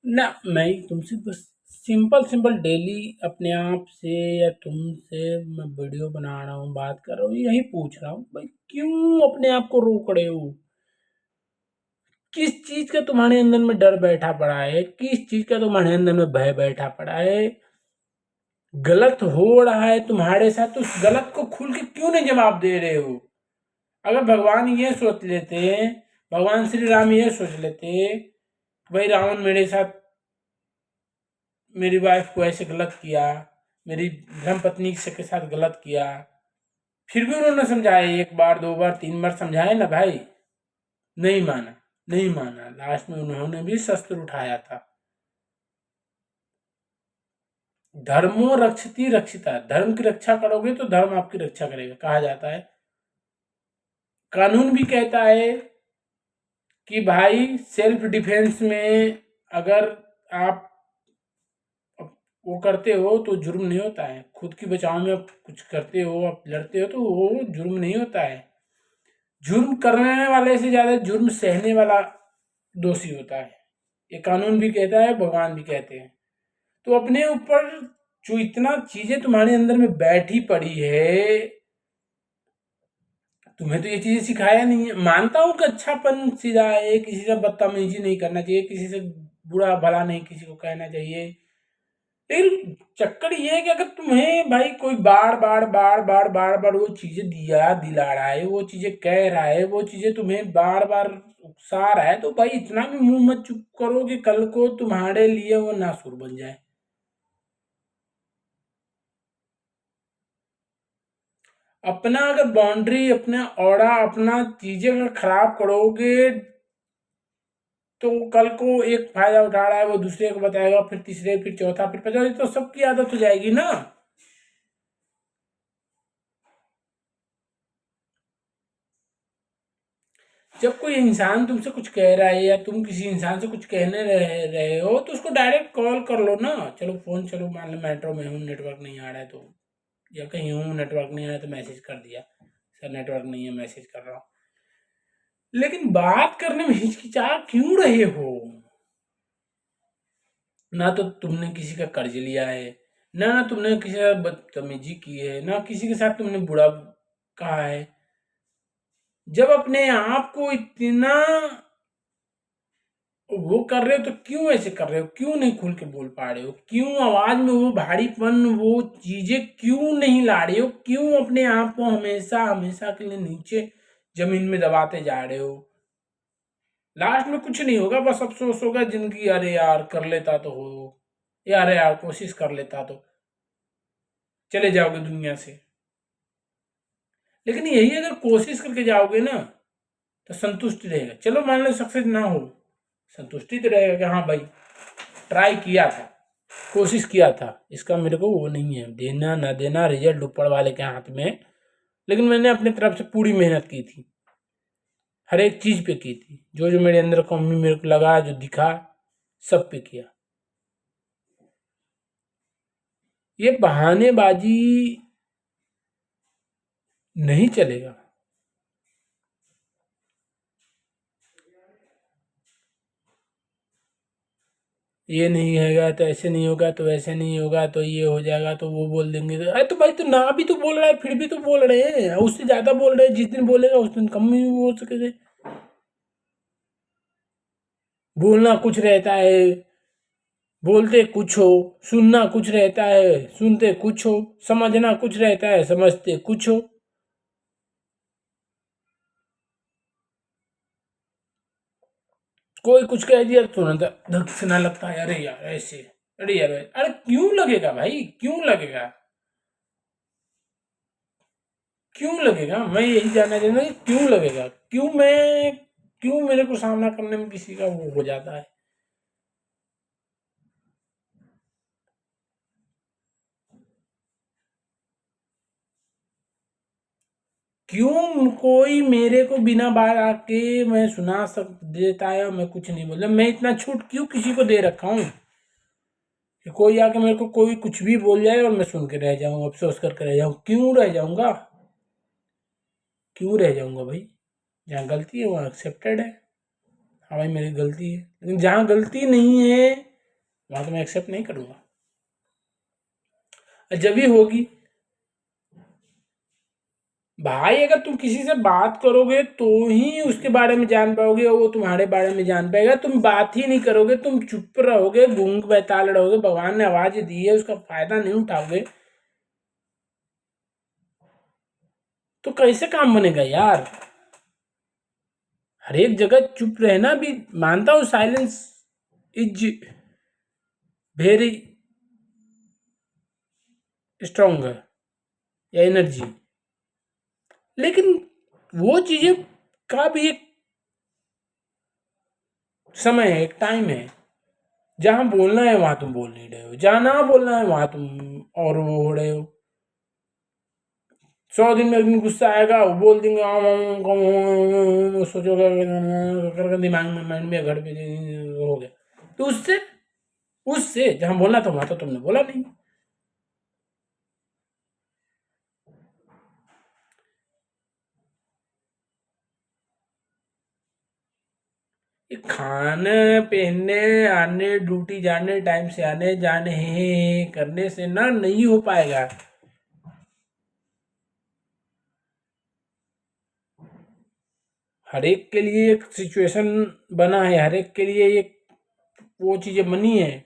ना मैं तुमसे बस सिंपल सिंपल डेली अपने आप से या तुमसे मैं वीडियो बना रहा हूँ, बात कर रहा हूँ, यही पूछ रहा हूँ भाई, क्यों अपने आप को रोक रहे हो? किस चीज का तुम्हारे अंदर में डर बैठा पड़ा है? किस चीज का तुम्हारे अंदर में भय बैठा पड़ा है? गलत हो रहा है तुम्हारे साथ तो उस गलत को खुल के क्यों नहीं जवाब दे रहे हो? अगर भगवान ये सोच लेते, भगवान श्री राम ये सोच लेते भाई रावण मेरे साथ, मेरी वाइफ को ऐसे गलत किया, मेरी धर्म पत्नी के साथ गलत किया, फिर भी उन्होंने समझाया, एक बार दो बार तीन बार समझाया ना भाई, नहीं माना, नहीं माना, लास्ट में उन्होंने भी शस्त्र उठाया था। धर्मो रक्षति रक्षिता, धर्म की रक्षा करोगे तो धर्म आपकी रक्षा करेगा, कहा जाता है। कानून भी कहता है कि भाई सेल्फ डिफेंस में अगर आप वो करते हो तो जुर्म नहीं होता है। खुद की बचाव में आप कुछ करते हो, आप लड़ते हो तो वो जुर्म नहीं होता है। जुर्म करने वाले से ज्यादा जुर्म सहने वाला दोषी होता है, ये कानून भी कहता है, भगवान भी कहते हैं। तो अपने ऊपर जो इतना चीजें तुम्हारे अंदर में बैठी पड़ी है, तुम्हें तो ये चीजें सिखाया नहीं है। मानता हूँ कि अच्छापन सीधा है, किसी से बदतमीजी नहीं करना चाहिए, किसी से बुरा भला नहीं किसी को कहना चाहिए, लेकिन चक्कर ये है कि अगर तुम्हें भाई कोई बार बार बार बार बार बार वो चीजें दिला रहा है, वो चीजें कह रहा है, वो चीजें तुम्हें बार बार उकसा रहा है, तो भाई इतना भी मुंह मत चुप करो कि कल को तुम्हारे लिए वो नासुर बन जाए। अपना अगर बाउंड्री, अपना औड़ा, अपना चीजें अगर खराब करोगे तो कल को एक फायदा उठा रहा है वो दूसरे को बताएगा, फिर तीसरे, फिर चौथा, फिर पचास, तो सबकी आदत हो जाएगी ना। जब कोई इंसान तुमसे कुछ कह रहा है या तुम किसी इंसान से कुछ कहने रहे हो तो उसको डायरेक्ट कॉल कर लो ना। चलो फोन, चलो मान लो मेट्रो में हूँ, नेटवर्क नहीं आ रहा है तो, या कहीं हूँ नेटवर्क नहीं आ रहा है तो मैसेज कर दिया, सर नेटवर्क नहीं है, मैसेज कर रहा हूँ। लेकिन बात करने में हिचकिचा क्यों रहे हो? ना तो तुमने किसी का कर्ज लिया है, ना तुमने किसी का बदतमीजी की है, ना किसी के साथ तुमने बुरा कहा है। जब अपने आप को इतना वो कर रहे हो तो क्यों ऐसे कर रहे हो? क्यों नहीं खुल के बोल पा रहे हो? क्यों आवाज में वो भारीपन, वो चीजें क्यों नहीं ला रहे हो? क्यों अपने आप को हमेशा हमेशा के लिए नीचे जमीन में दबाते जा रहे हो? लास्ट में कुछ नहीं होगा, बस अफसोस होगा जिंदगी, अरे यार कर लेता तो हो, यार यार कोशिश कर लेता तो, चले जाओगे दुनिया से। लेकिन यही अगर कोशिश करके जाओगे ना तो संतुष्टि रहेगा। चलो मान लो सक्सेस ना हो, संतुष्टि तो रहेगा कि हाँ भाई ट्राई किया था, कोशिश किया था, इसका मेरे को वो नहीं है, देना ना देना रिजल्ट ऊपर वाले के हाथ में है। लेकिन मैंने अपनी तरफ से पूरी मेहनत की थी, हर एक चीज पे की थी, जो जो मेरे अंदर कमी मेरे को लगा, जो दिखा, सब पे किया। ये बहानेबाजी नहीं चलेगा। ये नहीं होगा तो ऐसे नहीं होगा, तो ऐसे नहीं होगा, तो ये हो जाएगा, तो वो बोल देंगे, तो अरे तो भाई तो ना भी तो बोल रहा है, फिर भी तो बोल रहे हैं, उससे ज्यादा बोल रहे हैं, जिस दिन बोलेगा उस दिन कम ही बोल सके। बोलना कुछ रहता है, बोलते कुछ हो, सुनना कुछ रहता है, सुनते कुछ हो, समझना कुछ रहता है, समझते कुछ हो। कोई कुछ कह दिया तो तुरंत धक से ना लगता है, अरे यार ऐसे, अरे यार अरे क्यों लगेगा भाई, क्यों लगेगा? क्यों लगेगा? मैं यही जानना चाहता हूँ कि क्यों लगेगा, क्यों मेरे को सामना करने में किसी का वो हो जाता है? क्यों कोई मेरे को बिना बात आके मैं सुना सक देता है और मैं कुछ नहीं बोलता? मैं इतना छूट क्यों किसी को दे रखा हूँ कि कोई आके मेरे को कोई कुछ भी बोल जाए और मैं सुन के रह जाऊँ, अफसोस करके रह जाऊँ? क्यों रह जाऊँगा? क्यों रह जाऊँगा भाई? जहाँ गलती है वहाँ एक्सेप्टेड है। हाँ भाई मेरी गलती है, लेकिन जहाँ गलती नहीं है वहाँ तो मैं एक्सेप्ट नहीं करूँगा। जब भी होगी भाई, अगर तुम किसी से बात करोगे तो ही उसके बारे में जान पाओगे और वो तुम्हारे बारे में जान पाएगा। तुम बात ही नहीं करोगे, तुम चुप रहोगे, गूंग बैताल रहोगे, भगवान ने आवाज दी है उसका फायदा नहीं उठाओगे, तो कैसे काम बनेगा यार। हर एक जगह चुप रहना भी, मानता हूँ साइलेंस इज वेरी स्ट्रांग है या एनर्जी, लेकिन वो चीजें का भी एक समय है, एक टाइम है। जहां बोलना है वहां तुम बोल नहीं रहे हो, जहां ना बोलना है वहां तुम और वो हो रहे हो। 100 दिन में एक दिन गुस्सा आएगा, वो बोल देंगे सोचोगे दिमाग में, माइंड में, घर पे हो गया। तो उससे उससे जहां बोलना था वहां तो तुमने बोला नहीं। ये खाने पहनने आने ड्यूटी जाने टाइम से आने जाने करने से ना नहीं हो पाएगा। हर एक के लिए एक सिचुएशन बना है, हर एक के लिए एक वो चीजें बनी है।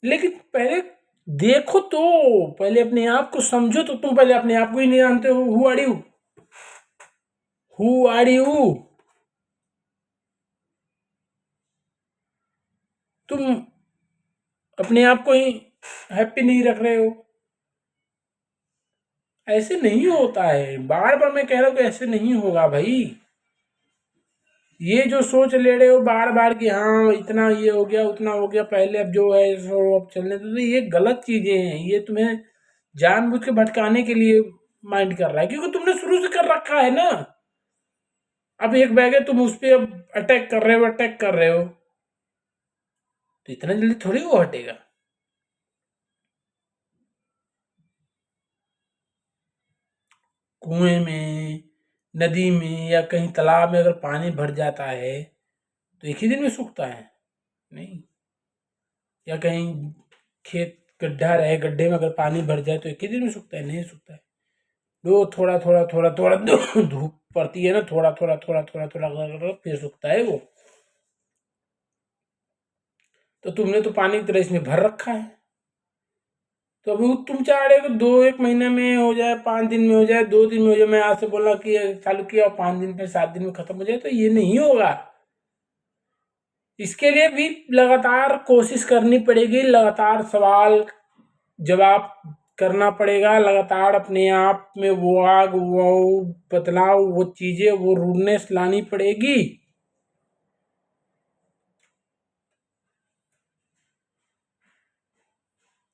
लेकिन पहले देखो तो, पहले अपने आप को समझो तो। तुम पहले अपने आप को ही नहीं जानते हो। Who are you, who are you. तुम अपने आप को ही हैप्पी नहीं रख रहे हो। ऐसे नहीं होता है, बार बार मैं कह रहा हूँ कि ऐसे नहीं होगा भाई। ये जो सोच ले रहे हो बार बार कि हाँ इतना ये हो गया उतना हो गया, पहले अब जो है सो अब चलने दो, तो ये गलत चीजें हैं। ये तुम्हें जानबूझ के भटकाने के लिए माइंड कर रहा है, क्योंकि तुमने शुरू से कर रखा है ना। अब एक बैग है, तुम उस पर अब अटैक कर रहे हो, अटैक कर रहे हो, तो इतना जल्दी थोड़ी वो हटेगा। कुएं में, नदी में या कहीं तालाब में अगर पानी भर जाता है तो एक ही दिन में सूखता है? नहीं। या कहीं खेत गड्ढा रहे, गड्ढे में अगर पानी भर जाए तो एक ही दिन में सूखता है? नहीं सूखता है। दो थोड़ा थोड़ा थोड़ा थोड़ा धूप पड़ती है ना, थोड़ा थोड़ा थोड़ा थोड़ा थोड़ा फिर सूखता है वो। तो तुमने तो पानी की तरह इसमें भर रखा है। तो अभी तुम चाह रहे हो कि 2 1 महीने में हो जाए, 5 दिन में हो जाए, 2 दिन में हो जाए। मैं आज से बोला कि चालू किया और 5 दिन में 7 दिन में खत्म हो जाए, तो ये नहीं होगा। इसके लिए भी लगातार कोशिश करनी पड़ेगी, लगातार सवाल जवाब करना पड़ेगा, लगातार अपने आप में वो आग, वो बदलाव, वो चीजें, वो रूडनेस लानी पड़ेगी।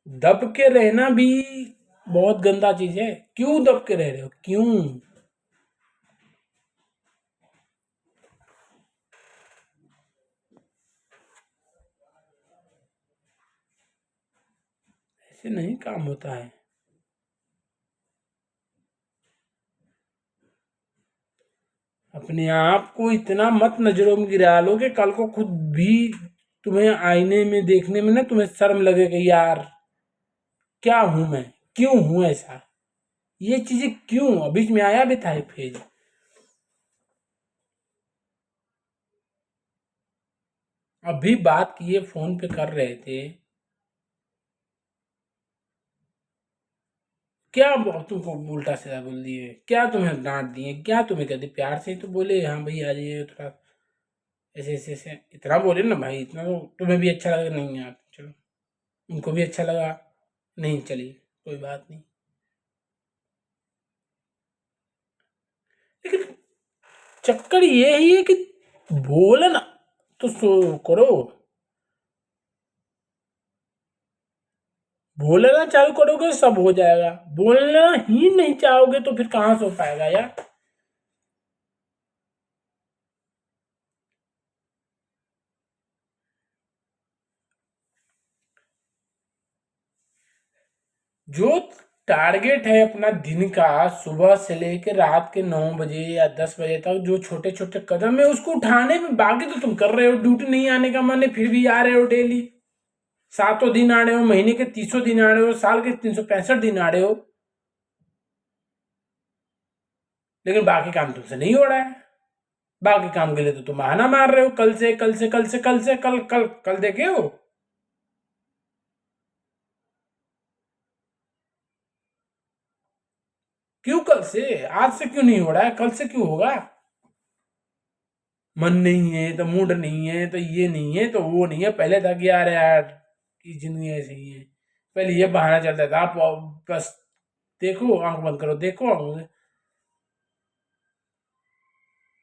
दब के रहना भी बहुत गंदा चीज है। क्यों दब के रह रहे हो, क्यों? ऐसे नहीं काम होता है। अपने आप को इतना मत नजरों में गिरा लो कि कल को खुद भी तुम्हें आईने में देखने में ना तुम्हें शर्म लगे कि यार क्या हूं मैं, क्यों हूं ऐसा। ये चीजें क्यों, बीच में आया भी था एक फेज। अभी बात किए फोन पे कर रहे थे, क्या तुमको उल्टा सीधा बोल दिए, क्या तुम्हें डांट दिए, क्या तुम्हें कहते, प्यार से ही तो बोले हाँ भाई आ जाइए थोड़ा, ऐसे ऐसे ऐसे इतना बोले ना भाई, इतना तो तुम्हें भी अच्छा लगा। नहीं यार चलो, उनको भी अच्छा लगा, नहीं चलिए कोई बात नहीं। लेकिन चक्कर ये ही है कि बोलना तो सो करो, बोलना चालू करोगे सब हो जाएगा। बोलना ही नहीं चाहोगे तो फिर कहाँ से हो पाएगा यार। जो टारगेट है अपना दिन का, सुबह से लेकर रात के 9 बजे या 10 बजे तक जो छोटे छोटे कदम है उसको उठाने में। बाकी तो तुम कर रहे हो, ड्यूटी नहीं आने का मन है फिर भी आ रहे हो डेली, 7 दिन आ रहे हो, महीने के 30 दिन आ रहे हो, साल के 365 दिन आ रहे हो, लेकिन बाकी काम तुमसे नहीं हो रहा है। बाकी काम के लिए तो तुम बहाना मार रहे हो, कल से कल से कल से कल से कल कल कल देखे हो। क्यों कल से? आज से क्यों नहीं हो रहा है? कल से क्यों होगा? मन नहीं है तो, मूड नहीं है तो, ये नहीं है तो वो नहीं है। पहले था कि यार की जिंदगी ऐसी ही है, पहले ये बहाना चलता था। आप बस देखो, आंख बंद करो, देखो आंख,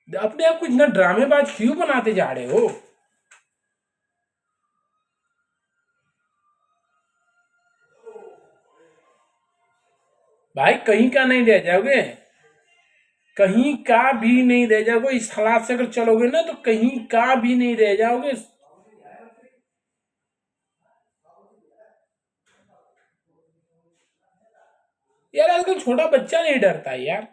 अपने आप को इतना ड्रामेबाज क्यों बनाते जा रहे हो? भाई कहीं का नहीं रह जाओगे, कहीं का भी नहीं रह जाओगे। इस हालात से अगर चलोगे ना तो कहीं का भी नहीं रह जाओगे। यार आजकल छोटा बच्चा नहीं डरता है यार।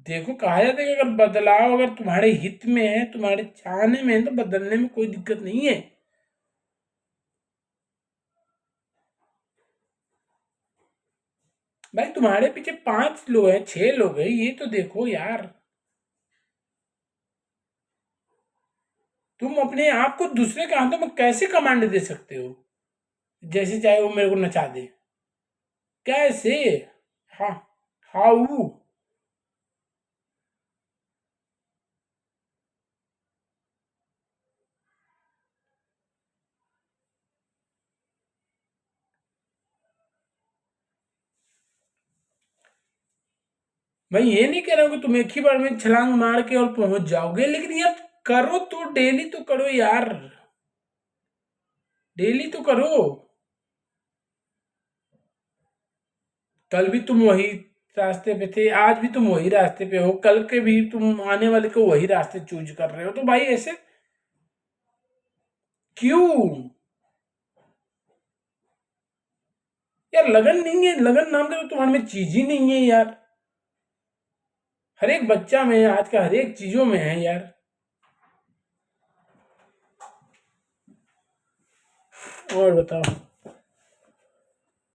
देखो, कहा जाता है कि अगर बदलाव अगर तुम्हारे हित में है, तुम्हारे चाहने में है, तो बदलने में कोई दिक्कत नहीं है। भाई तुम्हारे पीछे 5 लोग हैं, 6 लोग हैं, ये तो देखो यार। तुम अपने आप को दूसरे के हाथों में कैसे कमांड दे सकते हो? जैसे चाहे वो मेरे को नचा दे, कैसे? हाँ, हाउ? मैं ये नहीं कह रहा हूँ कि तुम एक ही बार में छलांग मार के और पहुंच जाओगे, लेकिन यार करो तो, डेली तो करो यार, डेली तो करो। कल भी तुम वही रास्ते पे थे, आज भी तुम वही रास्ते पे हो, कल के भी तुम आने वाले को वही रास्ते चूज कर रहे हो, तो भाई ऐसे क्यों? यार लगन नहीं है, लगन नाम का तो तुम्हारे में चीज ही नहीं है यार। हर एक बच्चा में, आज का हर एक चीजों में है यार। और बताओ।